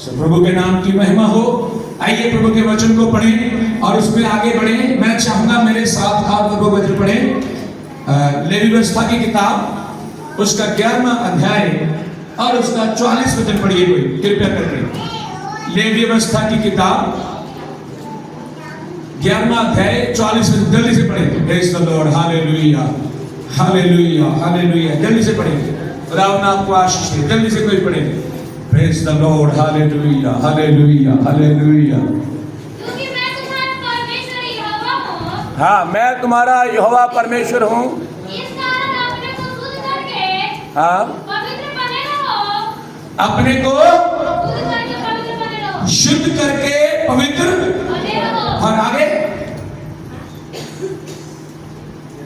प्रभु के नाम की महिमा हो। आइए प्रभु के वचन को पढ़ें और उसमें आगे बढ़ें। मैं चाहूंगा मेरे साथ आप प्रभु वचन पढ़ें। लेवी व्यवस्था की किताब उसका 11वां अध्याय और उसका 44 वचन पढ़िए कोई कृपया करके। लेवी व्यवस्था की किताब 11वां अध्याय 44 वचन जल्दी से पढ़ें। Praise the Lord, hallelujah hallelujah hallelujah. जल्दी से पढ़ें, खुदा आपको आशीष दे। जल्दी से कोई पढ़े। Praise the Lord, hallelujah, hallelujah, hallelujah। क्योंकि मैं तुम्हारा परमेश्वर यहोवा हूँ। हाँ, मैं तुम्हारा यहोवा परमेश्वर हूँ। इस कारण अपने को शुद्ध करके हाँ, पवित्र बने रहो। अपने को शुद्ध करके पवित्र बने रहो। शुद्ध करके पवित्र बने रहो। और आगे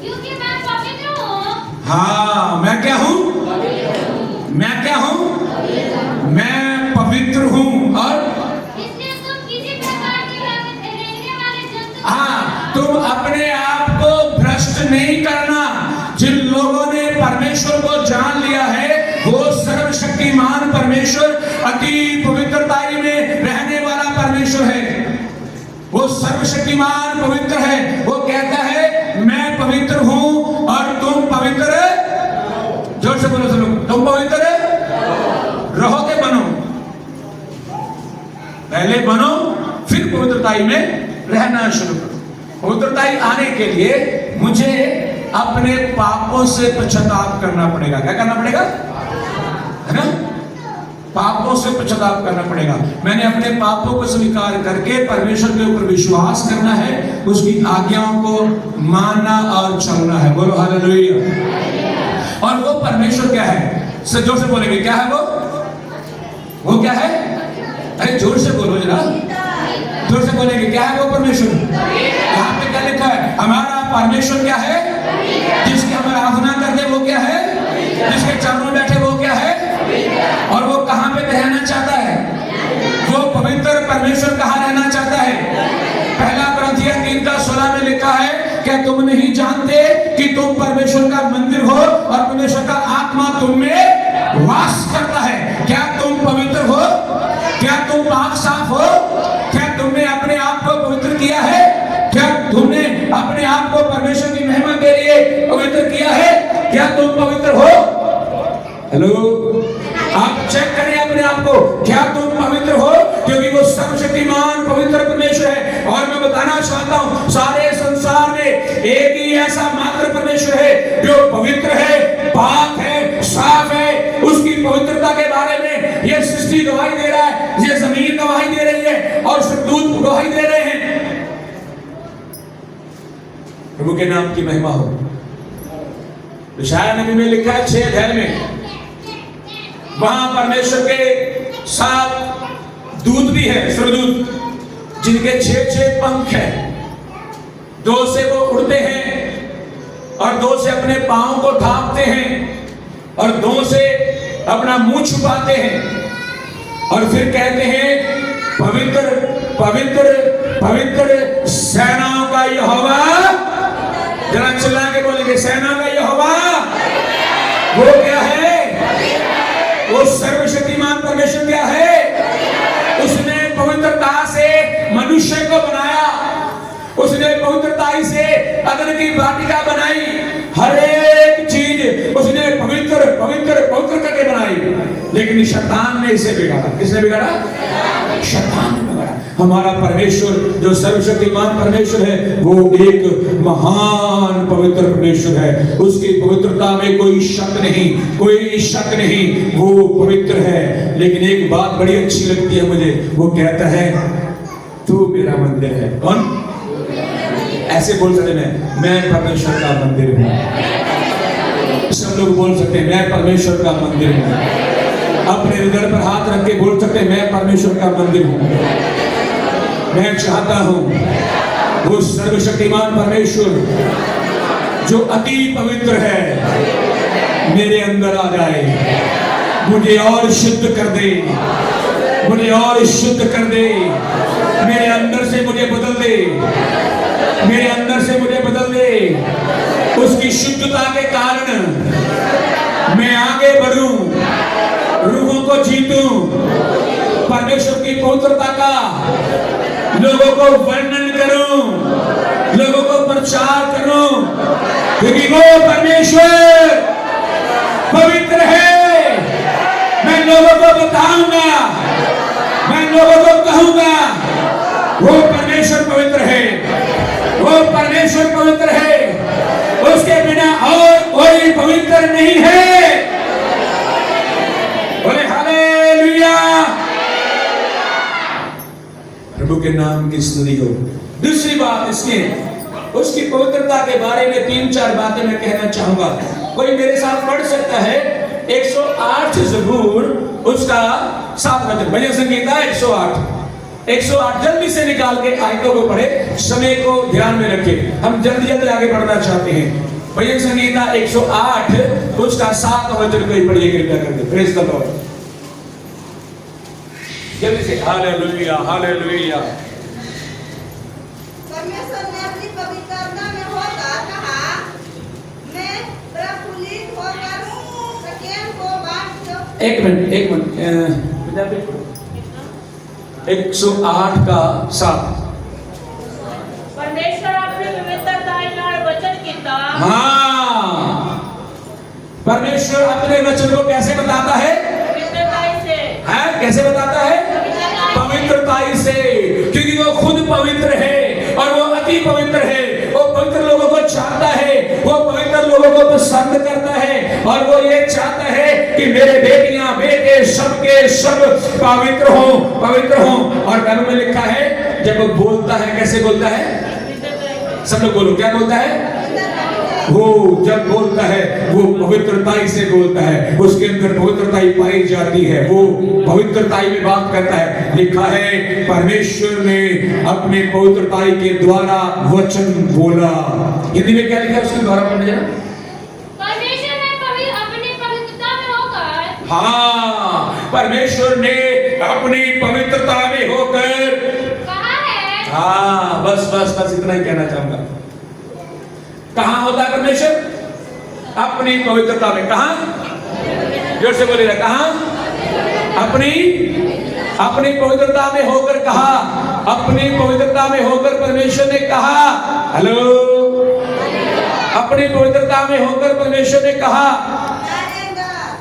क्योंकि मैं पवित्र हूँ। हाँ, मैं क्या हूँ? मैं क्या हूँ? मैं पवित्र हूँ। और इसलिए तुम किसी प्रकार के रेंगने वाले जंतु हाँ, तुम अपने आप को भ्रष्ट नहीं करना। जिन लोगों ने परमेश्वर को जान लिया है वो सर्वशक्तिमान परमेश्वर, अति पवित्रताई में रहने वाला परमेश्वर है। वो सर्वशक्तिमान पवित्र है। वो कहता है मैं पवित्र हूँ और तुम पवित्र। जोर से बोलो सब लोग, तुम पवित्र रहोगे। बनो, पहले बनो फिर पवित्रताई में रहना शुरू करो। पवित्रताई आने के लिए मुझे अपने पापों से पश्चाताप करना पड़ेगा। क्या करना पड़ेगा? है ना? पापों से पश्चाताप करना पड़ेगा। मैंने अपने पापों को स्वीकार करके परमेश्वर के ऊपर विश्वास करना है, उसकी आज्ञाओं को मानना और चलना है। बोलो हालेलुया। और वो परमेश्वर क्या है? जोर से बोलेंगे, क्या है वो क्या है? अरे जोर से बोलो जरा, जोर से बोलेंगे, क्या है वो परमेश्वर? यहाँ पे क्या लिखा है? हमारा परमेश्वर क्या है? जिसकी हम आराधना करते वो क्या है? जिसके चरणों में बैठे वो क्या है? और वो कहाँ पे रहना चाहता है? वो पवित्र परमेश्वर कहाँ रहना चाहता है? पहला कुरिन्थियों 3:16 में लिखा है, क्या तुम नहीं जानते कि तुम परमेश्वर का मंदिर हो और परमेश्वर का आत्मा तुम में वास करता है? क्या तुम पवित्र हो? क्या तुम पाक साफ हो? क्या तुमने अपने आप को पवित्र किया है? क्या तुमने अपने आप को परमेश्वर की महिमा के लिए पवित्र किया है? क्या तुम पवित्र हो? हेलो, आप चेक करें अपने आप को, क्या तुम पवित्र हो? क्योंकि वो सर्वशक्तिमान पवित्र परमेश्वर है। और मैं बताना चाहता हूँ सारे संसार में एक ही ऐसा मात्र परमेश्वर है जो पवित्र है, पाक है, साफ है। उसकी पवित्रता के बारे में ये सृष्टि गवाही दे रहा है, ये जमीन गवाही दे रही है और स्वर्गदूत गवाही दे रहे हैं। प्रभु के नाम की महिमा हो। यशायाह नबी में लिखा है 6 अध्याय में, वहां परमेश्वर के 7 दूत भी है, स्वर्गदूत, जिनके 6 पंख हैं। 2 से वो उड़ते हैं और 2 से अपने पांव को ढांपते हैं और 2 से अपना मुंह छुपाते हैं और फिर कहते हैं पवित्र पवित्र पवित्र सेनाओं का यहोवा। जरा चिल्ला के बोलेंगे, सेना का यहोवा। वो क्या है? वो सर्वशक्तिमान परमेश्वर क्या है? उसने पवित्रता से मनुष्य को बनाया, उसने पवित्रताई से अदन की वाटिका बनाई। हर एक चीज उसने पवित्र पवित्र पवित्र करके बनाई। लेकिन शैतान ने इसे बिगाड़ा। किसने बिगाड़ा? शैतान ने बिगाड़ा। हमारा परमेश्वर जो सर्वशक्तिमान परमेश्वर है वो एक महान पवित्र परमेश्वर है। उसकी पवित्रता में कोई शक नहीं, कोई शक नहीं, वो पवित्र है। लेकिन एक बात बड़ी अच्छी लगती है मुझे, वो कहता है तू मेरा मंदिर है। कौन? ऐसे बोल सकते हैं, मैं परमेश्वर का मंदिर हूँ। सब लोग बोल सकते हैं मैं परमेश्वर का मंदिर हूँ। अपने हृदय पर हाथ रख के बोल सकते हैं मैं परमेश्वर का मंदिर हूँ। मैं चाहता हूँ वो सर्वशक्तिमान परमेश्वर जो अति पवित्र है मेरे अंदर आ जाए, मुझे और शुद्ध कर दे, मुझे और शुद्ध कर दे, मेरे अंदर से मुझे बदल दे, मेरे अंदर से मुझे बदल दे। उसकी शुद्धता के कारण मैं आगे बढ़ूं, रूहों को जीतूं, परमेश्वर परमेश्वर की पवित्रता का लोगों को वर्णन करूं, लोगों को प्रचार करूं, क्योंकि वो परमेश्वर पवित्र है। मैं लोगों को बताऊंगा, मैं लोगों को कहूंगा वो परमेश्वर पवित्र है, वो परमेश्वर पवित्र है, उसके बिना और कोई पवित्र नहीं है। बोले हालेलुया, प्रभु के नाम की स्तुति हो। दूसरी बात इसमें उसकी पवित्रता के बारे में 3-4 बातें मैं कहना चाहूंगा। कोई मेरे साथ पढ़ सकता है 108 ज़बूर उसका 7 वचन, भजन संगीता 108 जल्दी से निकाल के आयतों को पढ़े, समय को ध्यान में रखें, हम जल्दी जल्दी आगे बढ़ना चाहते हैं। भजन संगीता 108 उसका 7 वचन को ही पढ़िए कृपया करके। प्रेज द लॉर्ड, जल्दी से। Hallelujah hallelujah. परमेश्वर ने अपनी पवित्रता में होकर कहा, मैं प्रफुल्लित होकर सकेम को बांट दो। एक मिनट 108 का 7। परमेश्वर अपनी पवित्रता और वचन कीता। हाँ, परमेश्वर अपने वचन को कैसे बताता है? पवित्रताई से। है कैसे बताता है? पवित्रताई से, क्योंकि वो खुद पवित्र है और वो अति पवित्र है। वो पवित्र लोगों को चाहता है, वो पवित्र लोगों को पसंद करता है और वो ये चाहता है कि मेरे बेटियां बेटे सबके सब पवित्र हो, पवित्र हो। और बाइबल में लिखा है जब वो बोलता है कैसे बोलता है? सब लोग बोलो, क्या बोलता है? वो जब बोलता है वो पवित्रताई से बोलता है, उसके अंदर पवित्रताई पाई जाती है, वो पवित्रताई में बात करता है। लिखा है परमेश्वर ने अपने पवित्रताई के द्वारा वचन बोला। हिंदी में क्या लिखा है उसके द्वारा पढ़ने जरा। परमेश्वर ने अपनी पवित्रता में होकर, हाँ, परमेश्वर ने अपनी पवित्रता में होकर कहा है। हाँ, बस बस बस इतना ही कहना चाहूंगा। कहां होता है परमेश्वर? अपनी पवित्रता में। कहां? जोर से बोलिएगा, कहां? अपनी पवित्रता में होकर कहा, अपनी पवित्रता में होकर परमेश्वर ने कहा। हेलो, अपनी पवित्रता में होकर परमेश्वर ने कहा।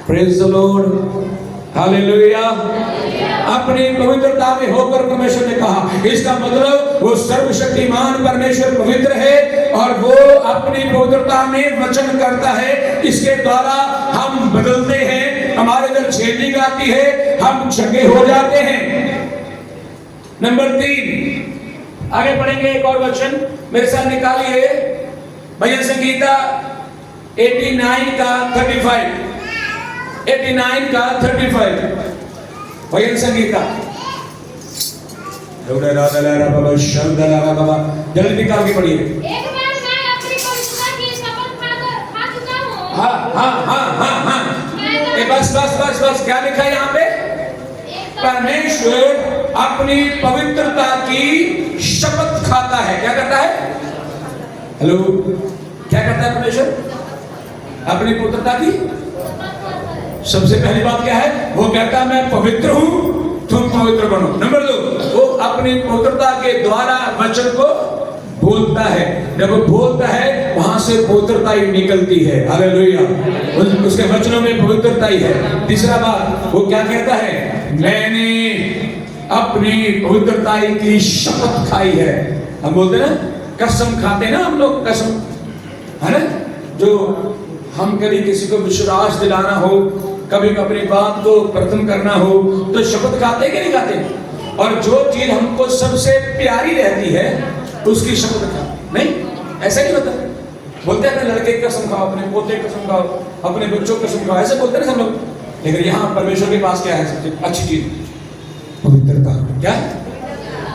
Praise the Lord, hallelujah. अपनी पवित्रता में होकर परमेश्वर ने कहा, इसका मतलब वो सर्वशक्तिमान परमेश्वर पवित्र है और वो अपनी पवित्रता में वचन करता है। इसके द्वारा हम बदलते हैं, हमारे अंदर चेंजिंग आती है, हम जगे हो जाते हैं। नंबर 3 आगे पढ़ेंगे। एक और वचन मेरे साथ निकालिए, भजन संगीता 89 का 35, 89 का 35 भजन संगीता। जल्दी निकाल के पढ़िए। एक बार मैं अपनी पवित्रता की शपथ खा चुका हूँ। हाँ। बस क्या लिखा है यहाँ पे? परमेश्वर अपनी पवित्रता की शपथ खाता है। क्या करता है? हेलो, क्या करता है परमेश्वर? अपनी पवित्रता की सबसे पहली बात क्या है? वो कहता है मैं पवित्र हूं, तुम पवित्र बनो। नंबर 2, वो अपनी पवित्रता के द्वारा वचन को बोलता है। जब वो बोलता है वहां से पवित्रता ही निकलती है। हालेलुया, उसके वचनों में पवित्रता ही है। तीसरा बात वो क्या कहता है? मैंने अपनी पवित्रता की शपथ खाई है। हम बोलते ना कसम खाते ना हम लोग, कसम है ना, जो हम कभी किसी को विश्वास दिलाना हो, कभी अपनी बात को प्रथम करना हो तो शपथ खाते कि नहीं खाते? और जो चीज हमको सबसे प्यारी रहती है उसकी शपथ खा नहीं, ऐसा नहीं होता। बोलते हैं ना लड़के की कसम खाओ, अपने पोते की कसम खाओ, अपने बच्चों की कसम खाओ, ऐसे बोलते हैं सब लोग। लेकिन यहाँ परमेश्वर के पास क्या है सबसे अच्छी चीज? पवित्रता। क्या?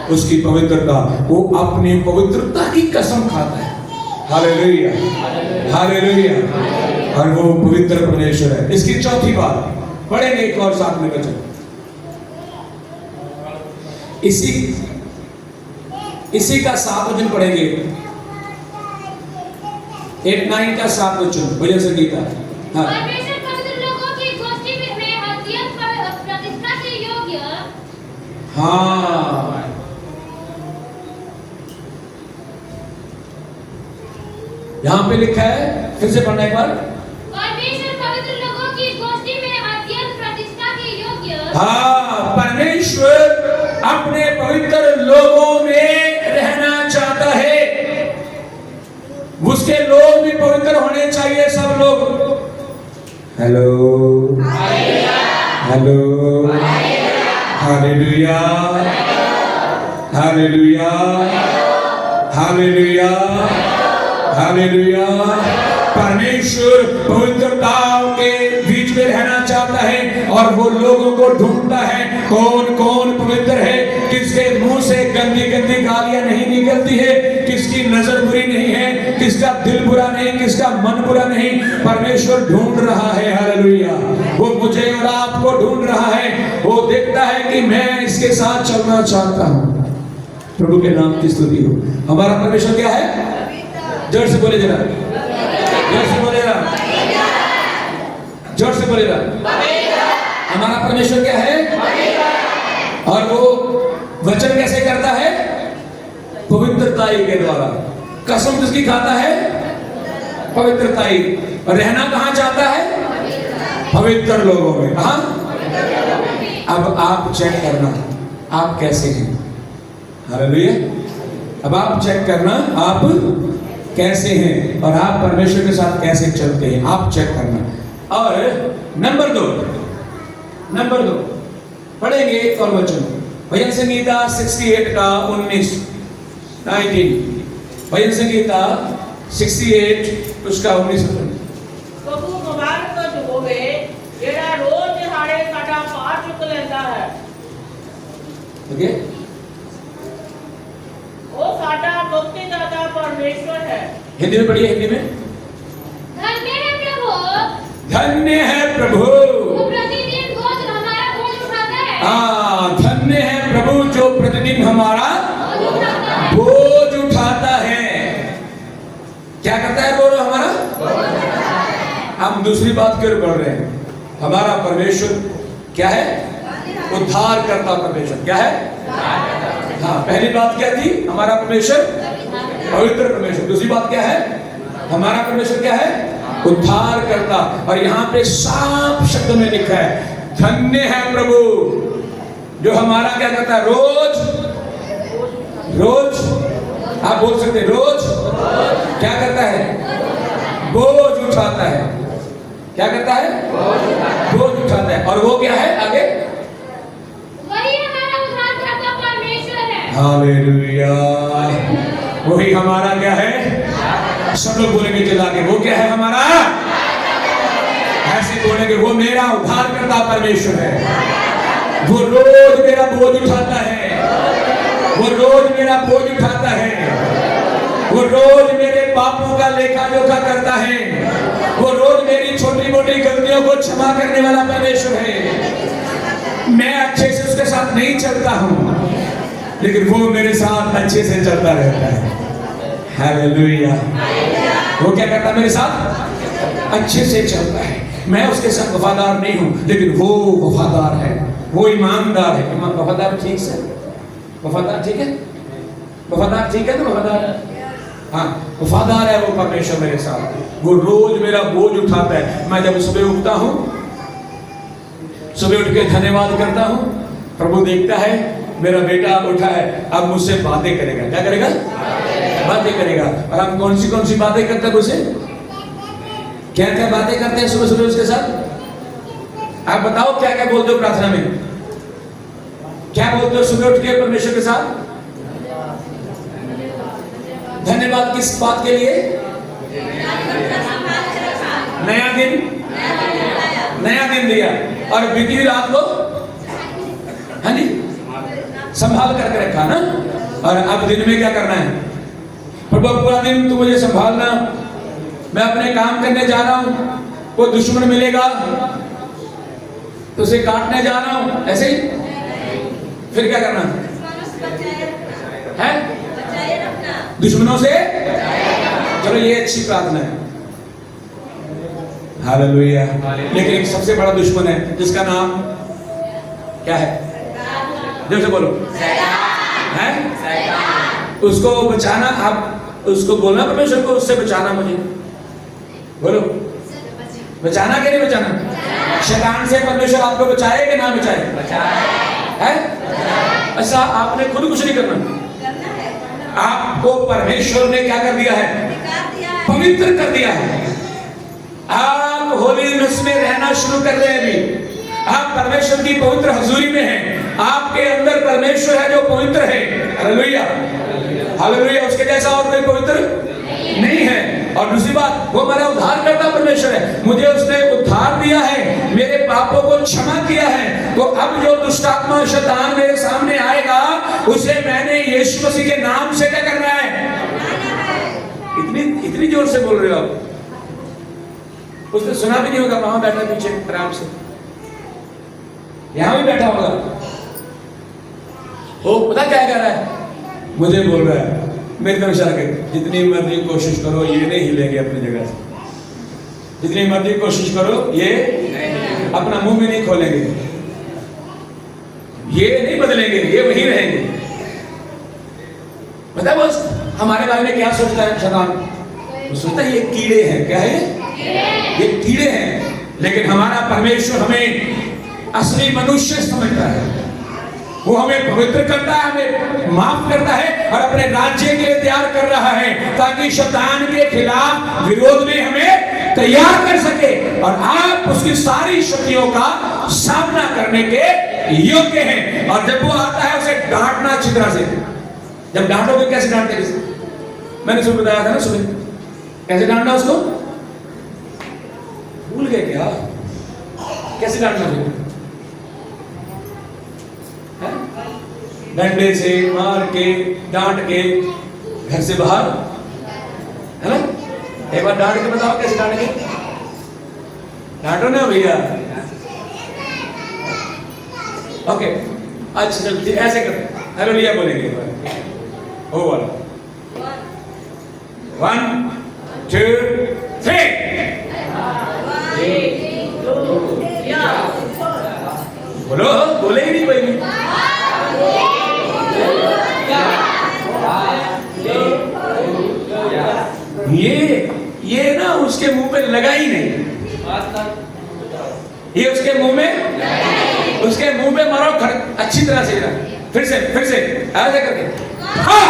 उसकी पवित्रता। वो अपनी पवित्रता की कसम खाता है। Hallelujah, hallelujah. और वो पवित्र परमेश्वर है। इसकी चौथी बात पढ़ेंगे एक और साथ में बच्चों। इसी का 7 वचन पढ़ेंगे, 89 का 7 वचन भजन संगीता। हाँ, परमेश्वर पवित्र लोगों की गोष्ठी में अत्यंत प्रतिष्ठा के योग्य हाँ, यहां पे लिखा है, फिर से पढ़ना एक बार। परमेश्वर पवित्र लोगों की गोष्ठी में अत्यंत प्रतिष्ठा के योग्य। हाँ, परमेश्वर अपने पवित्र लोगों में रहना चाहता है। उसके लोग भी पवित्र होने चाहिए, सब लोग। Hello, hello, hallelujah, hallelujah, hallelujah, hallelujah. परमेश्वर पवित्रताओं के बीच में रहना चाहता है और वो लोगों को ढूंढता है, कौन कौन पवित्र है, किसके मुंह से गंदी गंदी गालियां नहीं निकलती है, किसकी नजर बुरी नहीं है, किसका दिल बुरा नहीं, किसका मन बुरा नहीं। परमेश्वर ढूंढ रहा है, हालेलुया। वो मुझे और आपको ढूंढ रहा है। वो देखता है कि मैं इसके साथ चलना चाहता हूं। प्रभु के नाम की स्तुति हो। हमारा परमेश्वर क्या है? जोर से बोले जरा, जोर से बोले जरा, जोर से बोले जरा। हमारा परमेश्वर क्या है? और वो वचन कैसे करता है? पवित्रताई के द्वारा। कसम किसकी खाता है? पवित्रताई। और रहना कहां चाहता है? पवित्र लोगों में। कहां? अब आप चेक करना आप कैसे हैं। हालेलुया। अब आप चेक करना आप कैसे हैं और आप परमेश्वर के साथ कैसे चलते हैं, आप चेक करना। और नंबर दो पढ़ेंगे एक और वचन, भजन संगीता 68 का 19 भजन संगीता 68 उसका 19। प्रभु मुबारक होवे जेड़ा रोज दिहाड़े साडा पार चुक लेंदा है। ओके, वो साडा मुक्तिदाता परमेश्वर है। हिंदी में पढ़िए, हिंदी में। धन्य है प्रभु, धन्य है प्रभु, वो प्रतिदिन बोझ हमारा बोझ उठाता है। हाँ, धन्य है प्रभु जो प्रतिदिन हमारा बोझ उठाता है। बोझ उठाता है। क्या करता है बोलो? हमारा बोझ उठाता है। हम दूसरी बात क्यों पढ़ रहे हैं? हमारा परमेश्वर क्या है? उद्धार करता परमेश्वर। क्या है? हाँ, पहली बात क्या थी? हमारा परमेश्वर पवित्र परमेश्वर। दूसरी बात क्या है? हमारा परमेश्वर क्या है? उद्धार करता। और यहाँ पे साफ शब्द में लिखा है, धन्य है प्रभु जो हमारा क्या करता है? रोज आप बोल सकते हैं, रोज क्या करता है? बोझ उठाता है। क्या करता है? बोझ उठाता है। और वो क्या है आगे? वही हमारा उद्धार करता परमेश्वर है। हालेलुया। वही हमारा क्या है? सब लोग बोलेंगे चिल्ला के, वो क्या है हमारा? ऐसे बोलेंगे, वो मेरा उद्धार करता परमेश्वर है। वो रोज मेरा बोझ उठाता है, वो रोज मेरा बोझ उठाता है, वो रोज मेरे पापों का लेखा जोखा करता है, वो रोज मेरी छोटी मोटी गलतियों को क्षमा करने वाला परमेश्वर है। मैं अच्छे से उसके साथ नहीं चलता हूं, लेकिन वो मेरे साथ अच्छे से चलता रहता है। हालेलुया। वो क्या करता है? मेरे साथ अच्छे से चलता है। मैं उसके साथ वफादार नहीं हूं, लेकिन वो वफादार है, वो ईमानदार है। वफादार ठीक से, वफादार ठीक है, वफादार ठीक है तो वफादार, हाँ वफादार है वो परमेश्वर मेरे साथ। वो रोज मेरा बोझ उठाता है। मैं जब सुबह उठता हूं, सुबह उठ के धन्यवाद करता हूं, प्रभु देखता है मेरा बेटा उठा है, अब मुझसे बातें करेगा। क्या करेगा? बातें करेगा। और हम कौन सी बातें करते हैं उसे? क्या क्या बातें करते हैं सुबह सुबह उसके साथ? आप बताओ क्या क्या बोलते हो प्रार्थना में? क्या बोलते हो सुबह उठ के परमेश्वर के साथ? धन्यवाद किस बात के लिए? नया दिन दिया और बीती हुई रात को, हाँ जी, संभाल करके रखा ना। और अब दिन में क्या करना है? प्रभु पूरा दिन तू मुझे संभालना, मैं अपने काम करने जा रहा हूं, कोई दुश्मन मिलेगा तो उसे काटने जा रहा हूं, ऐसे ही। फिर क्या करना है? दुश्मनों से। चलो ये अच्छी प्रार्थना है, हालेलुया। लेकिन एक सबसे बड़ा दुश्मन है जिसका नाम क्या है? जब से बोलो हैं, उसको बचाना, आप उसको बोलना परमेश्वर को उससे बचाना मुझे, बोलो बचाना कि नहीं बचाना? शैतान से परमेश्वर आपको बचाए कि ना बचाए? है? अच्छा, आपने खुद कुछ नहीं करना, आपको परमेश्वर ने क्या कर दिया है? पवित्र कर दिया है। आप होलीनेस में रहना शुरू कर रहे हैं अभी, आप परमेश्वर की पवित्र हजूरी में हैं, आपके अंदर परमेश्वर है जो पवित्र है। हालेलुया, हालेलुया, उसके जैसा और कोई पवित्र नहीं है। और दूसरी बात, वो हमारा उद्धार करता परमेश्वर है, मुझे उसने उद्धार दिया है, मेरे पापों को क्षमा किया है। तो अब जो दुष्ट आत्मा शैतान मेरे सामने आएगा, उसे मैंने यीशु मसीह के नाम से क्या करना है? इतनी जोर से बोल रहे हो आप, उसने सुना भी नहीं होगा, वहां बैठा पीछे आराम से, यहां भी बैठा होगा, वो पता क्या कह रहा है? मुझे बोल रहा है मेरी तरफ इशारा करके, जितनी मर्जी कोशिश करो ये नहीं हिलेंगे अपनी जगह से, जितनी मर्जी कोशिश करो ये अपना मुंह भी नहीं खोलेंगे, ये नहीं बदलेंगे, ये वही रहेंगे। पता है बस हमारे बारे में क्या सोचता है शैतान? वो सोचता है ये कीड़े हैं। क्या है ये कीड़े हैं, लेकिन हमारा परमेश्वर हमें असली मनुष्य समझता है, वो हमें पवित्र करता है, हमें माफ करता है और अपने राज्य के लिए तैयार कर रहा है, ताकि शैतान के खिलाफ विरोध में हमें तैयार कर सके और आप उसकी सारी शक्तियों का सामना करने के योग्य हैं। और जब वो आता है उसे डांटना अच्छी तरह से। जब डांटोगे कैसे डांटते? मैंने सुबह बताया था ना, सुबह कैसे डांटना उसको, भूल गए क्या? कैसे डांटना चाहिए? डंडे से मार के, डांट के, घर से बाहर, है ना? एक बार डांट के बताओ कैसे डांटेंगे? डांटो ना भैया। ओके, अच्छा चल ऐसे करते, हालेलुया बोलेंगे एक बार, हो वाला 1 2 3। बोलो, बोले ही नहीं कोई भी। ये ना उसके मुंह पे लगा ही नहीं, ये उसके मुंह पे मारो अच्छी तरह से। फिर से ऐसे करके, हाँ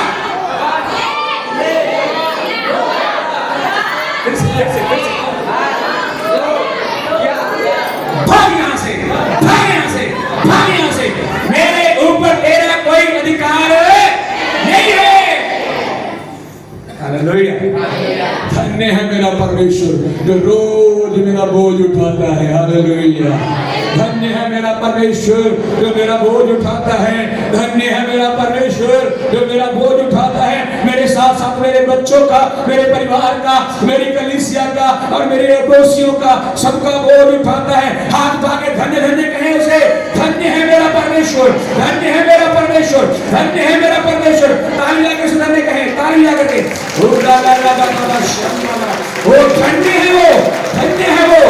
फिर से भाग यहाँ से, मेरे ऊपर तेरा कोई अधिकार नहीं है। हालेलुया, धन्य है मेरा परमेश्वर जो रोज मेरा बोझ उठाता है। हालेलुया, धन्य है मेरा परमेश्वर जो मेरा बोझ उठाता है। धन्य है मेरा परमेश्वर जो मेरा बोझ उठाता है, मेरे साथ साथ मेरे बच्चों का, मेरे परिवार का, मेरी कलीसिया का और मेरे पड़ोसियों का, सबका बोझ उठाता है। हाथ उठा के धन्य धन्य कहें उसे, धन्य है मेरा परमेश्वर, धन्य है मेरा परमेश्वर, धन्य है मेरा परमेश्वर। ताली लगा के धन्य कहें, ताली लगा के, वो धन्य है, वो धन्य है वो।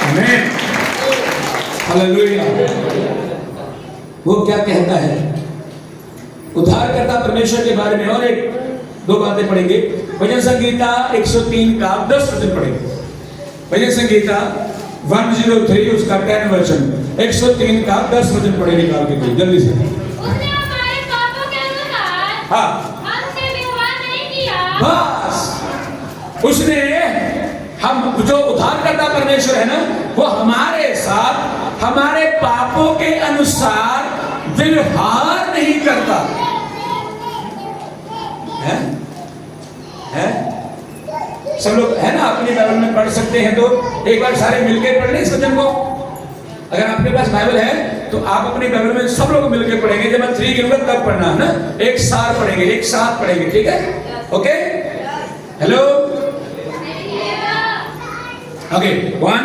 आमीन, हालेलुया। वो क्या कहता है उद्धार करता परमेश्वर के बारे में? और एक दो बातें पढ़ेंगे। भजन संगीता 103 का 10 वचन पढ़ेंगे। भजन संगीता 103 उसका 10 वचन, 103 का 10 वचन पढ़े निकाल के जल्दी से। उसने हमारे पापों के अनुसार हाँ, हमसे व्यवहार नहीं किया। बस उसने, हम जो उद्धार करता परमेश्वर है ना, वो हमारे साथ हमारे पापों के अनुसार व्यवहार नहीं करता है? सब लोग है ना, अपनी बाइबल में पढ़ सकते हैं, तो एक बार सारे मिलकर पढ़ लें इस वचन को। अगर आपके पास बाइबल है तो आप अपनी बाइबल में सब लोग मिलकर पढ़ेंगे। जब मैं 3 गिनूंगा तब पढ़ना है ना, एक साथ पढ़ेंगे, ठीक है? Okay, hello, okay, 1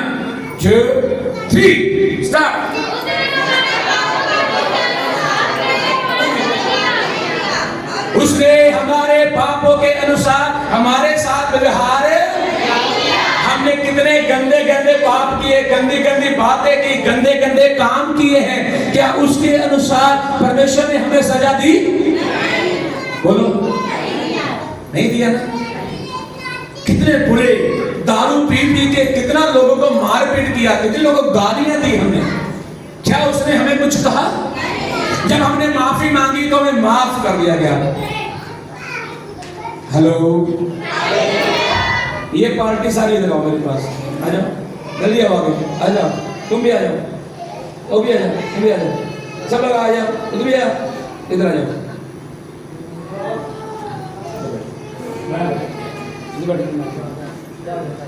2 3 start. उसने हमारे पापों के अनुसार हमारे साथ व्यवहार, हमने कितने कितने गंदे गंदे पाप किए, गंदी गंदी बातें की, गंदे गंदे काम किए हैं, क्या उसके अनुसार परमेश्वर ने हमें सजा दी? बोलो, नहीं दिया ना। कितने बुरे दारू पी पी के कितना लोगों को मारपीट किया, कितने लोगों को गालियां दी हमने, क्या उसने हमें कुछ कहा? जब हमने माफी मांगी तो हमें माफ कर दिया गया। हेलो, ये पार्टी सारी इधर आओ मेरे पास, आ जाओ, जल्दी आओ आगे, आ जाओ, तुम भी आ जाओ, वो भी आ जाओ, तुम भी आ जाओ, सब लोग आ जाओ, तुम भी आ, इधर आ जाओ।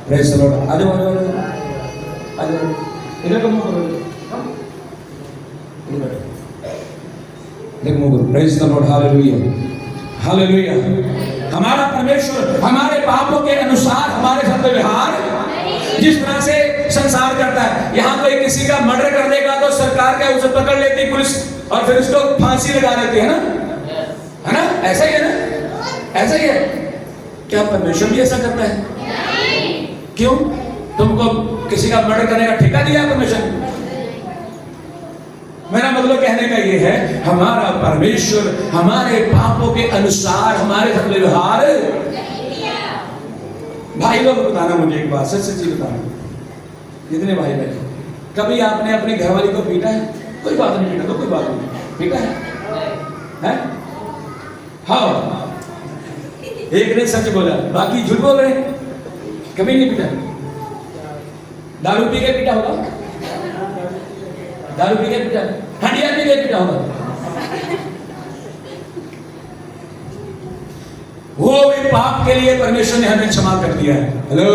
प्रेज़ द लॉर्ड, आ जाओ, आ जाओ, आ जाओ, इधर को मुंह करो, इधर देख मुंह करो। Praise the Lord, hallelujah, hallelujah. हमारा परमेश्वर हमारे पापों के अनुसार हमारे साथ व्यवहार जिस तरह से संसार करता है, यहाँ कोई किसी का मर्डर कर देगा तो सरकार क्या उसे पकड़ लेती पुलिस और फिर उसको फांसी लगा देती है ना, ऐसा ही है ना, ऐसा ही है। क्या परमेश्वर भी ऐसा करता है? क्यों? तुमको किसी का मर्डर करने का ठेका दिया परमेश्वर? मेरा मतलब कहने का ये है, हमारा परमेश्वर हमारे पापों के अनुसार हमारे साथ व्यवहार। भाई लोग बताना मुझे एक बात, सच सच्ची बताना, जितने भाई बैठे, कभी आपने अपनी घरवाली को पीटा है? कोई बात नहीं, पीटा तो कोई बात नहीं, पीटा है? हाँ, एक ने सच बोला, बाकी झूठ बोल रहे, कभी नहीं पीटा। दारू पी के पीटा होगा, दारू पी के पीटा, हंडिया पी के पीटा होगा, वो भी पाप के लिए परमेश्वर ने हमें क्षमा कर दिया है। हेलो,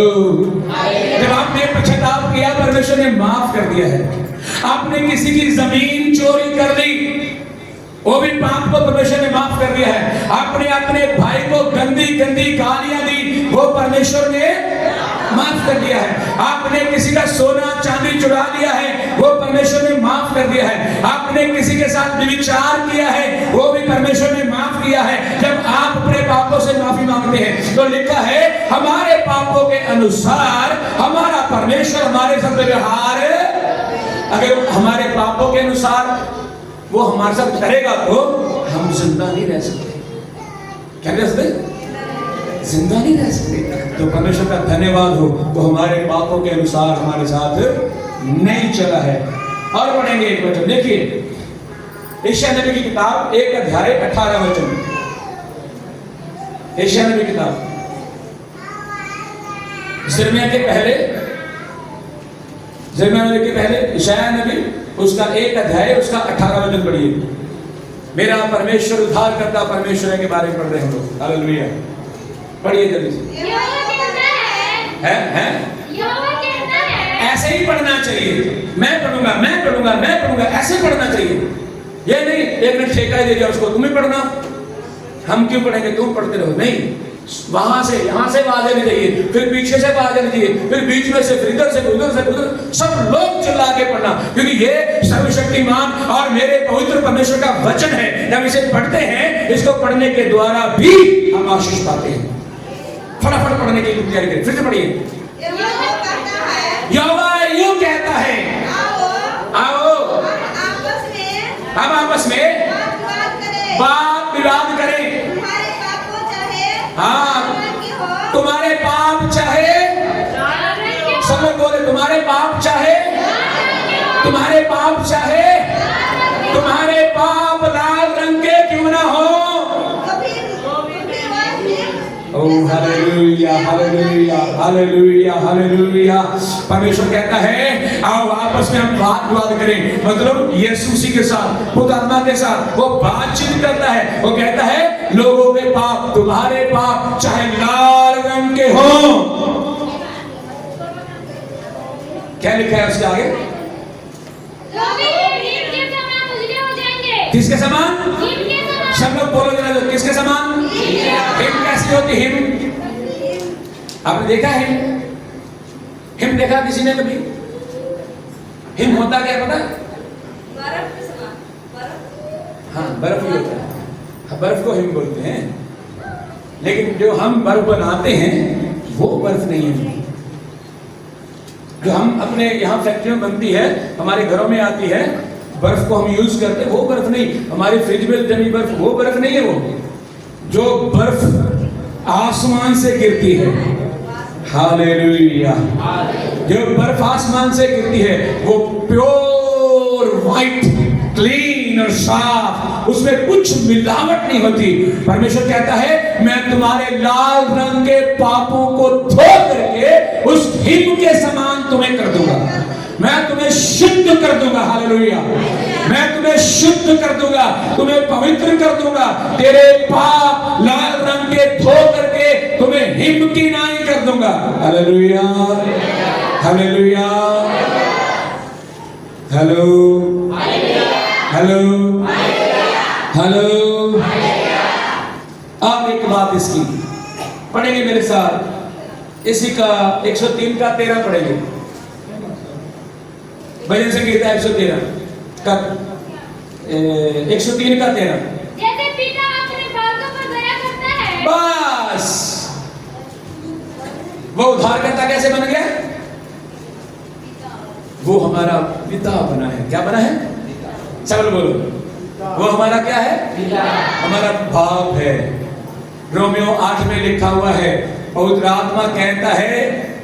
जब आपने पश्चाताप किया परमेश्वर ने माफ कर दिया है। आपने किसी की जमीन चोरी कर ली, वो भी पाप को परमेश्वर ने माफ कर दिया है। आपने अपने भाई को गंदी गंदी गालियां दी, वो परमेश्वर ने माफ कर दिया है। आपने किसी का सोना चांदी चुरा लिया है, वो परमेश्वर ने माफ कर दिया है। आपने किसी के साथ व्यभिचार किया है, वो भी परमेश्वर ने माफ किया है। जब आप अपने पापों से माफी मांगते हैं तो लिखा है हमारे पापों के अनुसार हमारा परमेश्वर हमारे साथ व्यवहार। अगर हमारे पापों के अनुसार वो हमारे साथ करेगा तो हम जिंदा नहीं रह सकते। क्या कह सकते? जिंदा नहीं रह सकते। तो परमेश्वर का धन्यवाद हो, वो हमारे पापों के अनुसार हमारे साथ नहीं चला है। और पढ़ेंगे एक वचन, देखिए यशायाह नबी की किताब 1 अध्याय 18 वचन। यशायाह नबी की किताब यिर्मयाह के पहले, यिर्मयाह नबी के पहले यशायाह नबी उसका 1 अध्याय उसका 18 वचन पढ़िए। मेरा परमेश्वर उद्धार करता परमेश्वर के बारे में पढ़ रहे हैं हम लोग। हालेलुया, पढ़िए जल्दी से। ऐसे ही पढ़ना चाहिए। मैं पढ़ूंगा, मैं पढ़ूंगा, मैं पढ़ूंगा, ऐसे पढ़ना चाहिए। ये नहीं एक ने ठेका दे दिया उसको, तुम ही पढ़ना, हम क्यों पढ़ेंगे, तुम पढ़ते रहो। नहीं, वहां से यहां से आवाज आनी चाहिए, फिर पीछे से आवाज आनी चाहिए, फिर बीच में से, फिर इधर से, उधर से, उधर, सब लोग चिल्ला के पढ़ना, क्योंकि ये सर्वशक्तिमान और मेरे पवित्र परमेश्वर का वचन है। जब इसे पढ़ते हैं, इसको पढ़ने के द्वारा भी हम आशीष पाते हैं। फटाफट पढ़ने की तैयारी करें, फिर से पढ़िए। यहोवा यूं कहता है, आओ हम आपस में बात विवाद करें। हाँ, तुम्हारे पाप चाहे, सब लोग बोले तुम्हारे पाप चाहे, तुम्हारे पाप चाहे, तुम्हारे पाप लाल रंग के क्यों ना हो। Oh hallelujah, hallelujah, hallelujah, hallelujah. परमेश्वर कहता है आओ आपस में हम बात विवाद करें, मतलब यीशु मसीह के साथ, खुद आत्मा के साथ वो बातचीत करता है। वो कहता है लोगों के पाप, तुम्हारे पाप चाहे लाल रंग के हो। क्या लिखा है उसके आगे? किसके समान? सब लोग बोलो जरा, किसके समान? हिम कैसी होती? हिम आपने देखा है? हिम देखा किसी ने कभी? हिम होता क्या पता? बर्फ के समान, बर्फ। हाँ, बर्फ ही होता है, बर्फ को हिम बोलते हैं। लेकिन जो हम बर्फ बनाते हैं वो बर्फ नहीं है। जो हम अपने यहाँ फैक्ट्री में बनती है, हमारे घरों में आती है, बर्फ को हम यूज करते हैं, वो बर्फ नहीं, हमारे फ्रिज में जमी बर्फ, वो बर्फ नहीं है। वो जो बर्फ आसमान से गिरती है, हालेलुया, जो बर्फ आसमान से गिरती है वो प्योर वाइट, क्लीन और साफ, उसमें कुछ मिलावट नहीं होती। परमेश्वर कहता है मैं तुम्हारे लाल रंग के पापों को धो करके उस हिम के समान तुम्हें कर दूंगा, मैं तुम्हें शुद्ध कर दूंगा। हालेलुया, मैं तुम्हें शुद्ध कर दूंगा, तुम्हें पवित्र कर दूंगा, तेरे पाप लाल रंग के धो करके तुम्हें हिम की नाई कर दूंगा। Hallelujah, hallelujah, hello hello hello. अब एक बात इसकी पढ़ेंगे मेरे साथ, इसी का 103 का 13 पढ़ेंगे। भजन संगीत 113 का 103 का 13। जैसे पिता अपने बालकों पर दया करता है, बस वो उद्धारकर्ता कैसे बन गया? वो हमारा पिता बना है। क्या बना है? चलो बोलो, वो हमारा क्या है? हमारा बाप है। रोमियो 8 में लिखा हुआ है, पवित्र आत्मा कहता है,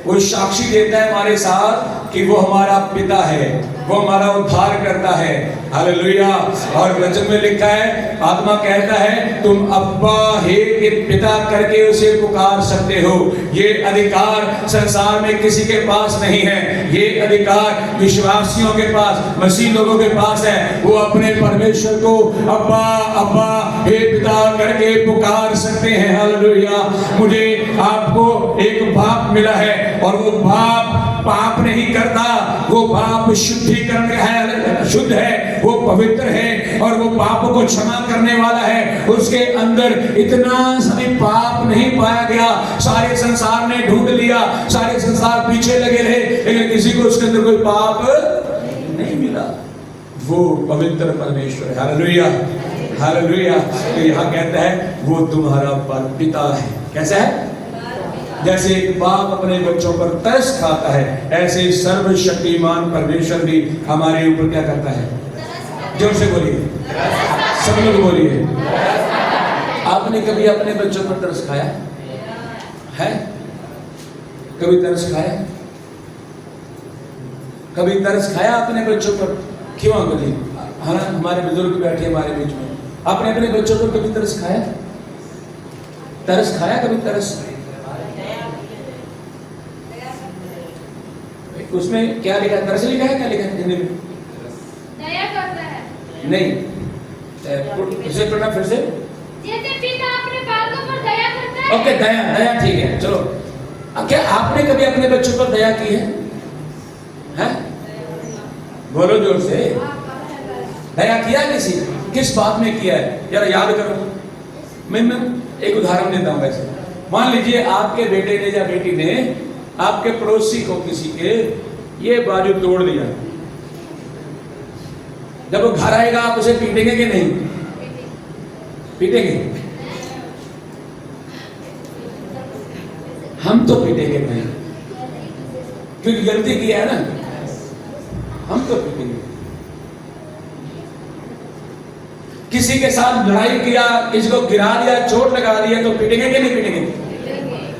वो साक्षी देता है हमारे साथ कि वो हमारा पिता है, वो हमारा उद्धार करता है। हालेलुया। और वचन में लिखा है, आत्मा कहता है तुम अब्बा हे के पिता करके उसे पुकार सकते हो। ये अधिकार संसार में किसी के पास नहीं है, ये अधिकार विश्वासियों के पास, मसीह लोगों के पास है। वो अपने परमेश्वर को अब्बा अब्बा हे पिता करके पुकार सकते हैं। हालेलुया। मुझे आपको एक बाप मिला है और वो बाप पाप नहीं करता, वो बाप शुद्धिकरण है, शुद्ध है, वो पवित्र है और वो पापों को क्षमा करने वाला है। उसके अंदर इतना सभी पाप नहीं पाया गया। सारे संसार ने ढूंढ लिया, सारे संसार पीछे लगे रहे, लेकिन किसी को उसके अंदर कोई पाप नहीं मिला। वो पवित्र परमेश्वर है। Hallelujah, hallelujah. तो यहाँ कहता है वो तुम्हारा पिता है। कैसा है? जैसे एक बाप अपने बच्चों पर तरस खाता है, ऐसे सर्वशक्तिमान परमेश्वर भी हमारे ऊपर क्या करता है? जोर से बोलिए, सब लोग बोलिए। आपने कभी अपने बच्चों पर तरस खाया है? कभी तरस खाया? कभी तरस खाया अपने बच्चों पर? क्यों अंकल जी? हमारे बुजुर्ग बैठे हमारे बीच में, आपने अपने बच्चों पर कभी तरस खाया? तरस खाया कभी? तरस उसमें क्या लिखा है? तरस लिखा है? क्या लिखा है हिंदी में? दया करता है। नहीं, इसे पढ़ना फिर से। जैसे पिता अपने बालकों पर दया करता है। ओके, दया, दया ठीक है। चलो, क्या आपने कभी अपने बच्चों पर दया की है? हैं? बोलो जोर से। दया किया किसी? किस बात में किया है? जरा याद करो। मैं एक उदाहरण देता हूँ। वैसे मान लीजिए आपके बेटे ने या बेटी ने आपके पड़ोसी को, किसी के, ये बाजू तोड़ दिया। जब वो घर आएगा आप उसे पीटेंगे कि नहीं? पीटेंगे। हम तो पीटेंगे नहीं, क्योंकि गलती किया है ना, हम तो पीटेंगे। किसी के साथ लड़ाई किया, किसी को गिरा दिया, चोट लगा दिया, तो पीटेंगे कि नहीं पीटेंगे?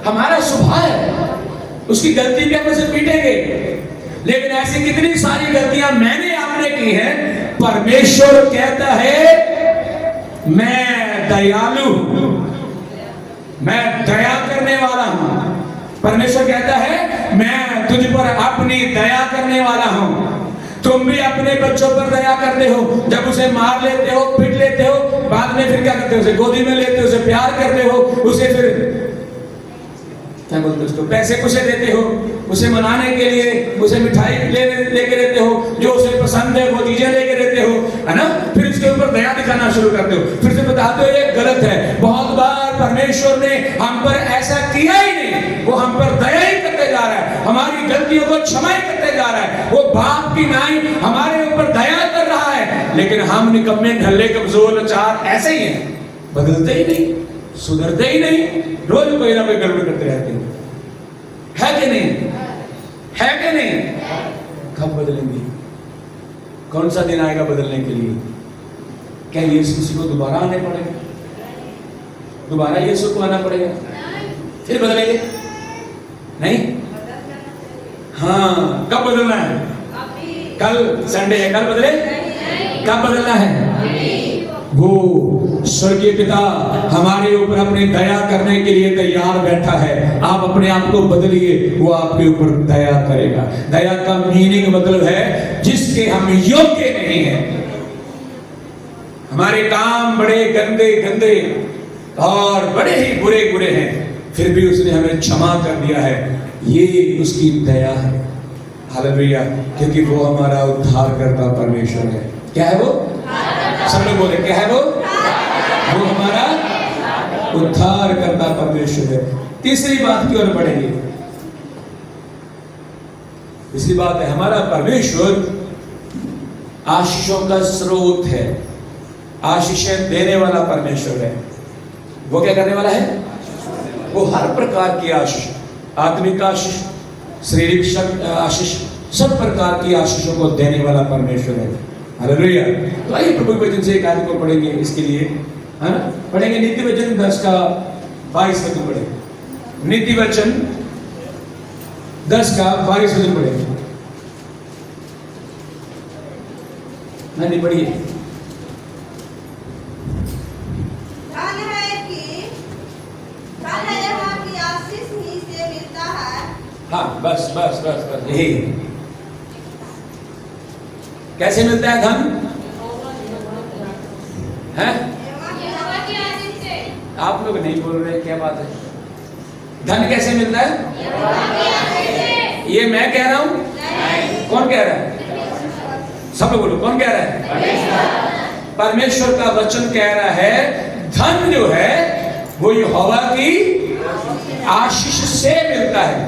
हमारा स्वभाव है, उसकी गलती पे हम उसे पीटेंगे। लेकिन ऐसी कितनी सारी गलतियां मैंने आपने की हैं। परमेश्वर कहता है मैं दयालु हूं, मैं दया करने वाला हूं। परमेश्वर कहता है मैं तुझ पर अपनी दया करने वाला हूं। तुम भी अपने बच्चों पर दया करते हो, जब उसे मार लेते हो, पीट लेते हो, बाद में फिर क्या करते हो? उसे गोदी में लेते हो, उसे प्यार करते हो, उसे फिर क्या बोलते हो, उसको पैसे उसे देते हो, उसे मनाने के लिए उसे मिठाई लेके देते हो, जो उसे पसंद है वो चीजें लेके देते हो, है ना? फिर उसके ऊपर दया दिखाना शुरू करते हो, फिर से बताते हो ये गलत है। बहुत बार परमेश्वर ने हम पर ऐसा किया ही नहीं, वो हम पर दया ही करते जा रहा है, हमारी गलतियों को क्षमा ही करते जा रहा है। वो बाप की नाई हमारे ऊपर दया कर रहा है, लेकिन हम निकम्मे, ढल्ले, कमजोर, लाचार ऐसे ही हैं, बदलते ही नहीं, सुधरते ही नहीं, रोज कोई ना कोई गड़बड़ करते रहते हैं। है कि नहीं? है कि नहीं? कब बदलेंगे? कौन सा दिन आएगा बदलने के लिए? क्या यीशु मसीह को दोबारा आने पड़ेगा? दोबारा यीशु को आना पड़ेगा फिर बदलेंगे? नहीं। हाँ, कब बदलना है? कल संडे है, कल बदले? कब बदलना है? वो स्वर्गीय पिता हमारे ऊपर अपनी दया करने के लिए तैयार बैठा है। आप अपने आप को बदलिए, वो आपके ऊपर दया करेगा। दया का मीनिंग मतलब है जिसके हम योग्य नहीं हैं। हमारे काम बड़े गंदे गंदे और बड़े ही बुरे बुरे हैं, फिर भी उसने हमें क्षमा कर दिया है। ये उसकी दया है। हालेलुया, क्योंकि वो हमारा उद्धार करता परमेश्वर है। क्या है वो? सब लोग बोले क्या है वो? वो हमारा उद्धार करता परमेश्वर है। तीसरी बात की ओर बढ़ेंगे। तीसरी बात है, हमारा परमेश्वर आशीषों का स्रोत है, आशीषें देने वाला परमेश्वर है। वो क्या करने वाला है? वो हर प्रकार की आशीष, आत्मिक आशीष, शारीरिक आशीष, सब प्रकार की आशीषों को देने वाला परमेश्वर है। हालेलुया। तो आइए प्रभु के वचन से एक आयत को पढ़ेंगे। इसके लिए है ना, पढ़ेंगे नीति वचन 10 का 22 तक पढ़ेंगे। नीति वचन 10 का 22 वचन पढ़ेंगे। नहीं पढ़िए। धन है यहाँ की आशीष ही से मिलता है। हाँ, बस बस बस बस यही। कैसे मिलता है धन? है? यहोवा की आशीष से। आप लोग नहीं बोल रहे, क्या बात है? धन कैसे मिलता है? यहोवा की आशीष से। ये मैं कह रहा हूं? कौन कह रहा है? सब लोग बोलो, कौन कह रहा है? परमेश्वर का वचन कह रहा है धन जो है वो यहोवा की आशीष से मिलता है।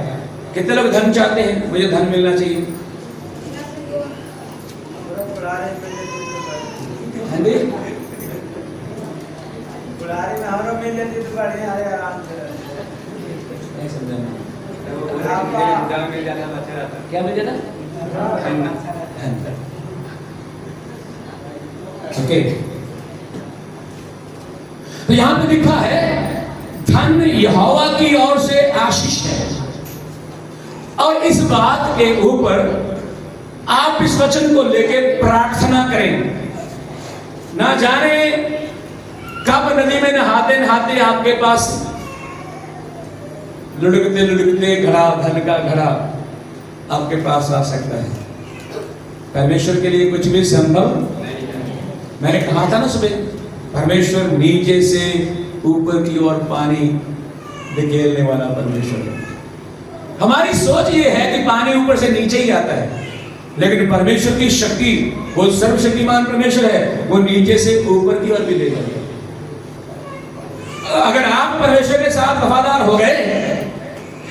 कितने लोग धन चाहते हैं? मुझे धन मिलना चाहिए। नहीं समझा क्या मिल जाता? ओके, तो यहां पे लिखा है धन यहोवा की ओर से आशीष है। और इस बात के ऊपर आप इस वचन को लेके प्रार्थना करें। ना जाने कब नदी में नहाते नहाते आपके पास लुढ़कते लुढ़कते घड़ा, धन का घड़ा आपके पास आ सकता है। परमेश्वर के लिए कुछ भी संभव नहीं है। मैंने कहा था ना सुबह, परमेश्वर नीचे से ऊपर की ओर पानी धकेलने वाला परमेश्वर है। हमारी सोच ये है कि पानी ऊपर से नीचे ही आता है, लेकिन परमेश्वर की शक्ति, वो सर्वशक्तिमान परमेश्वर है, वो नीचे से ऊपर की ओर भी ले जाएगा। अगर आप परमेश्वर के साथ वफादार हो गए,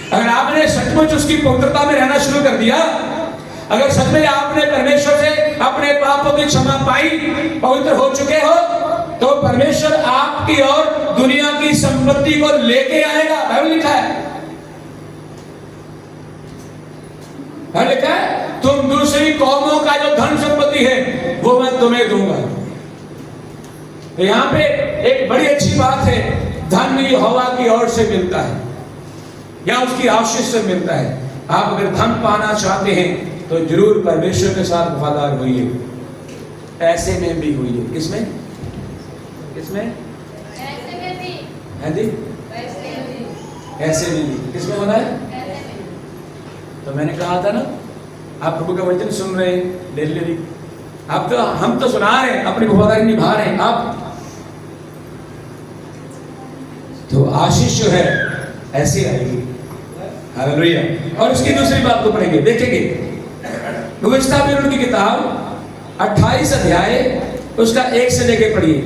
अगर आपने सचमुच उसकी पवित्रता में रहना शुरू कर दिया, अगर सच में आपने परमेश्वर से अपने पापों की क्षमा पाई, पवित्र हो चुके हो, तो परमेश्वर आपकी और दुनिया की संपत्ति को लेके आएगा। बाइबल लिखा है, लिखा है तुम दूसरी कौमों का जो धन संपत्ति है वो मैं तुम्हें दूंगा। तो यहां पे एक बड़ी अच्छी बात है, धन यहोवा की ओर से मिलता है या उसकी आशीष से मिलता है। आप अगर धन पाना चाहते हैं तो जरूर परमेश्वर के साथ वफादार होइए, ऐसे में भी होइए। किसमें? किसमें? ऐसे में भी। है जी? ऐसे में भी। किसमें होना है? तो मैंने कहा था ना, आप प्रभु का वचन सुन रहे हैं डेली, आप तो, हम तो सुना रहे हैं, अपनी वफादारी निभा रहे हैं आप, तो आशीष जो है ऐसे आएगी। हालेलुया। और उसकी दूसरी बात को पढ़ेंगे, देखेंगे व्यवस्था विवरण की किताब 28 अध्याय उसका 1 से लेके पढ़िए।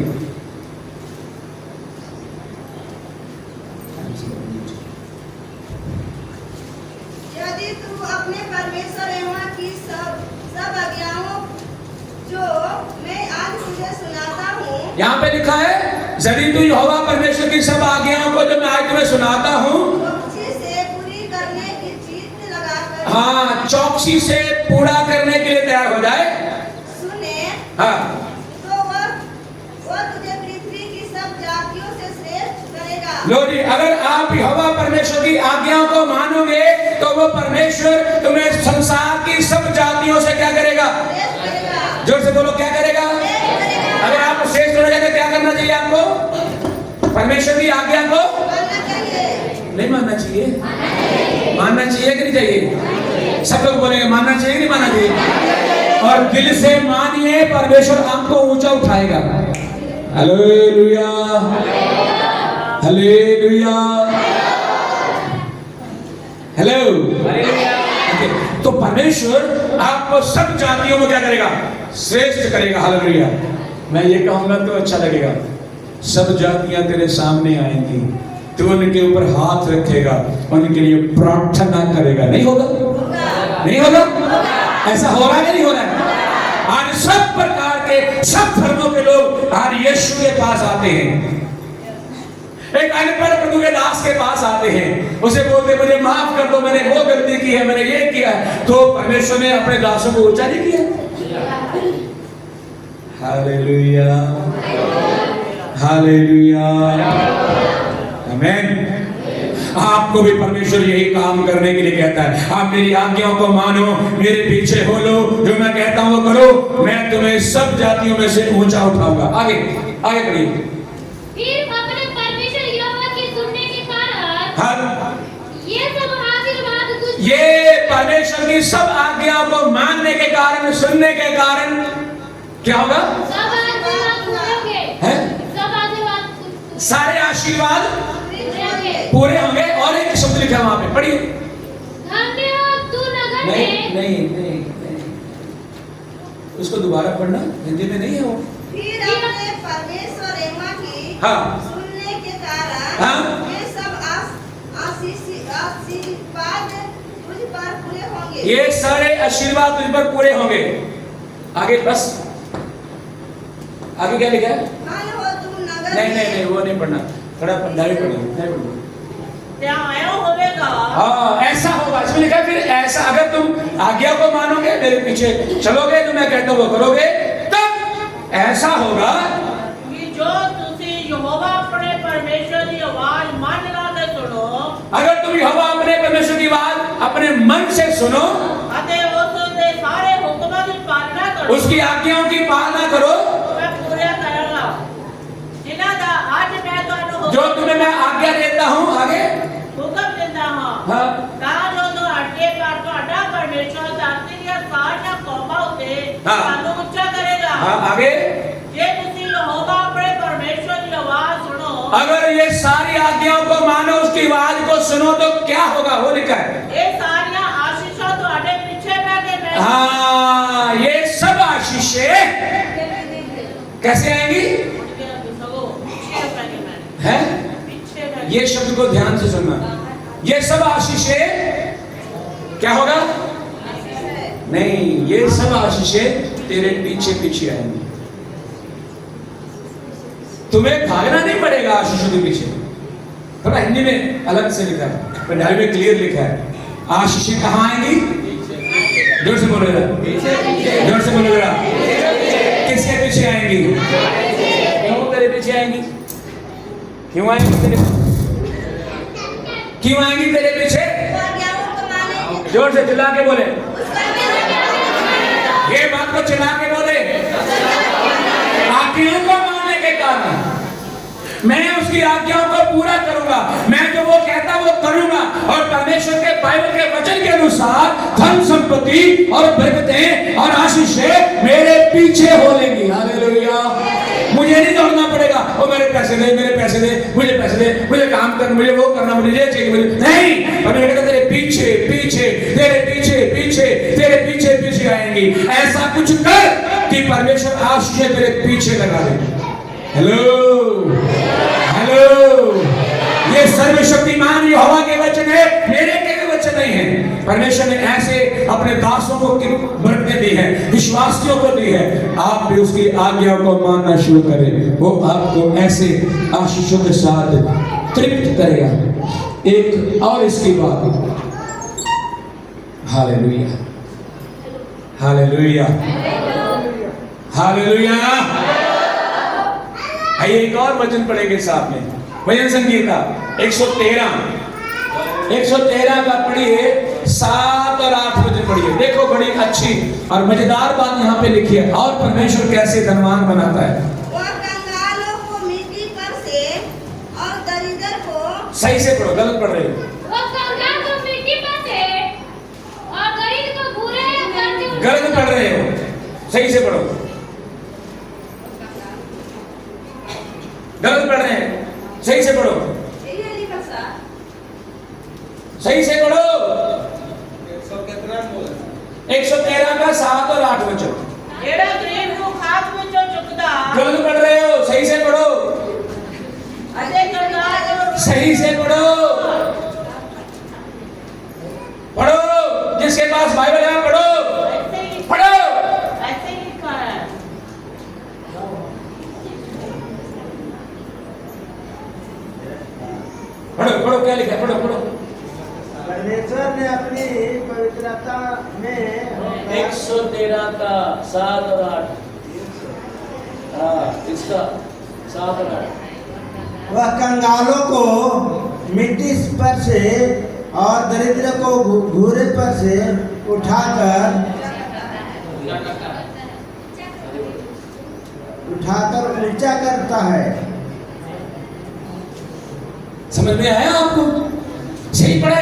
यदि तू अपने परमेश्वर यहोवा की सब आज्ञाओं जो मैं आज तुझे सुनाता हूँ, यहाँ पे लिखा है यदि तू यहोवा परमेश्वर की सब आज्ञाओं को जो मैं आज तुम्हें सुनाता हूँ अच्छे से पूरी करने की चित्त लगाकर हाँ, चौकसी से पूरा करने के लिए तैयार हो जाए। सुने हाँ, तो वह तुझे पृथ्वी की सब जातियों से श्रेष्ठ करेगा। लो जी, अगर आप यहोवा परमेश्वर की आज्ञाओं को मानोगे तो वो परमेश्वर तुम्हें संसार की सब जातियों से क्या करेगा? श्रेष्ठ करेगा। जोर से बोलो, क्या करेगा? श्रेष्ठ करेगा। अगर आप श्रेष्ठ होना चाहते तो क्या करना चाहिए आपको? परमेश्वर की आज्ञा को मानना चाहिए। नहीं मानना चाहिए? मानना चाहिए कि नहीं चाहिए? सब लोग बोलेंगे मानना चाहिए कि नहीं मानना चाहिए? और दिल से मानिए, परमेश्वर आपको ऊंचा उठाएगा। Hallelujah, hallelujah, hello. तो परमेश्वर आपको सब जातियों में क्या करेगा? श्रेष्ठ करेगा। हालेलुया। मैं ये कहूंगा तो अच्छा लगेगा। सब जातियां तेरे सामने आएंगी, तू उनके ऊपर हाथ रखेगा, उनके लिए प्रार्थना करेगा। नहीं होगा? नहीं होगा? ऐसा हो रहा है कि नहीं हो रहा है? आज सब प्रकार के, सब धर्मों के लोग आज यीशु के पास आते हैं। एक अनपढ़ प्रभु के दास के पास आते हैं, उसे बोलते मुझे माफ कर दो, मैंने वो गलती की है, मैंने ये किया है। तो परमेश्वर ने अपने दासों को ऊंचा नहीं किया? हालेलुया, हालेलुया, आमीन। आपको भी परमेश्वर यही काम करने के लिए कहता है। आप मेरी आज्ञाओं को मानो, मेरे पीछे हो लो, जो मैं कहता हूं वो करो, मैं तुम्हें सब जातियों में से ऊंचा उठाऊंगा। आगे आगे बढ़िए। फिर अपने परमेश्वर यहोवा की सुनने के कारण हाँ, ये सब आशीर्वाद तुझ ये परमेश्वर की सब आज्ञाओं को मानने के कारण, सुनने के कारण क्या होगा? सब आशीर्वाद पूरे होंगे। हैं? सब आशीर्वाद सारे आशीर्वाद पूरे होंगे। पूरे होंगे। और एक शब्द लिखा है वहां पे, पढ़िए। धन्य हो तू नगर नहीं में। नहीं नहीं नहीं, उसको दोबारा पढ़ना, हिंदी में नहीं है वो। फिर अपने परमेश्वर यहोवा की हाँ। सुनने के कारण हाँ। ये सब आशीर्वाद तुझ पर पूरे होंगे। ये सारे आशीर्वाद तुझ पर पूरे होंगे। आगे बस, आगे क्या लिखा है? धन्य हो तू नगर नहीं नहीं में। नहीं, वो नहीं पढ़ना, थोड़ा डायरेक्ट पढ़ना। ત્યાં આયો હોવેगा। हाँ, ऐसा होगा। इसमें लिखा है फिर ऐसा, अगर तुम आज्ञा को मानोगे, मेरे पीछे चलोगे, तो मैं कहता हूँ वो करोगे, तब ऐसा होगा कि जो तुसी यहोवा अपने परमेश्वर की आवाज मन लाके सुनो अगर तुम यहोवा अपने परमेश्वर की बात अपने मन से सुनो, अते उसके सारे हुक्मों की पालना करो, उसकी आज्ञाओं की पालना करो, मैं पूरा करूंगा। जिन्हां दा आज मैं ਤੁਹਾਨੂੰ जो तुम्हें मैं आज्ञा देता हूँ। आगे हुक्म दिंदा हां हाँ, ਤਾਂ ਜੋ ਤੁਹਾਡੇ ਪਰ ਤੁਹਾਡਾ ਪਰਮੇਸ਼ਰ ਧਰਤੀ ਦੀਆਂ ਸਾਰੀਆਂ ਕੌਮਾਂ ਉੱਤੇ ਹਾਂ। ਤੁਹਾਨੂੰ ਉੱਚਾ ਕਰੇਗਾ। हाँ, आगे ਜੇ ਤੁਸੀਂ ਯਹੋਵਾ ਆਪਣੇ ਪਰਮੇਸ਼ਰ ਦੀ ਆਵਾਜ਼ ਸੁਣੋ, अगर ये सारी आज्ञाओं को मानो, उसकी आवाज को सुनो, तो क्या होगा? वो लिखा है। ਇਹ ਸਾਰੀਆਂ ਆਸ਼ੀਸ਼ਾਂ ਤੁਹਾਡੇ ਪਿੱਛੇ ਪੈ ਕੇ ਮੈਂ हाँ, ये सब आशीषें कैसे आएंगी? सगो पिछे पै के मैं है? पिछे पै ये शब्द को ध्यान से सुनना। ये सब आशीषें क्या होगा? नहीं, ये सब आशीषें तेरे पीछे पीछे आएंगी। तुम्हें भागना नहीं पड़ेगा आशीषों के पीछे। थोड़ा हिंदी में अलग से लिखा है, पंजाबी में क्लियर लिखा है। आशीषें कहाँ आएंगी? जोर से बोलो जरा, जोर से बोलो जरा। किसके पीछे आएंगी? क्यों तेरे पीछे आएंगी? क्यों आएंगी तेरे? क्यों आएंगी तेरे पीछे? आज्ञाओं को माने। जोर से चिल्ला के बोले, उसका भी ये बात को चिल्ला के बोले। आज्ञाओं को मानने के कारण मैं उसकी आज्ञाओं को पूरा करूंगा, मैं जो वो कहता वो करूंगा। और परमेश्वर के बाइबल के वचन के अनुसार धन संपत्ति और बरकतें और आशीषें मेरे पीछे हो लेंगी। हालेलुया। मुझे नहीं दौड़ना पड़ेगा, वो मेरे पैसे दे, मेरे पैसे दे, मुझे पैसे दे, मुझे काम करना, मुझे वो करना, मुझे ये चाहिए, मुझे नहीं। परमेश्वर कहता तेरे पीछे पीछे, तेरे पीछे पीछे, तेरे पीछे पीछे आएंगी। ऐसा कुछ कर कि परमेश्वर आशीषें तेरे पीछे लगा दे। हेलो हेलो, ये सर्वशक्तिमान यहोवा के वचन है, मेरे के वचन नहीं है। परमेश्वर ने ऐसे अपने दासों को बरकतें दी है, विश्वासियों को दी है। आप भी उसकी आज्ञाओं को मानना शुरू करें, वो आपको ऐसे आशीषों के साथ तृप्त करेगा। एक और इसकी बात, हालेलुया, हालेलुया, हालेलुया। आइए एक और वचन पढ़ेंगे साथ में, भजन संगीता 113 का पढ़िए, 7 और 8 वचन पढ़िए। देखो बड़ी अच्छी और मजेदार बात यहाँ पे लिखी है, और परमेश्वर कैसे धनवान बनाता है। वह कंगालों को मिट्टी पर से और दरिद्र को सही से पढ़ो, गलत पढ़ रहे हो। वो कंगाल को मिट्टी पर से और गरीब को भूरे करके गलत पढ़ रहे हो, सही से पढ़ो। गलत पढ़ रहे हैं, सही से पढ़ो, ये लिखा सा सही से पढ़ो। 113 का 7 और 8 वचन। ਜਿਹੜਾ ਗਰੀਬ ਨੂੰ ਖਾਦ ਵਿੱਚੋਂ ਚੁੱਕਦਾ गलत पढ़ रहे हो, सही से पढ़ो, ਅਤੇ ਕੰਗਾਲ ਨੂੰ सही से पढ़ो, पढ़ो। जिसके पास बाइबल है पढ़ो, ऐसे ही पढ़ो। ऐसे ही लिखा है। पढ़ो पढ़ो, क्या लिखा है, पढ़ो पढ़ो। परमेश्वर ने अपनी पवित्रता में 113 का 7 और 8। हाँ, इसका 7 और 8। वह कंगालों को मिट्टी पर से और दरिद्र को घूरे पर से उठाकर ऊंचा करता है। समझ में आया आपको? सही पढ़ा है।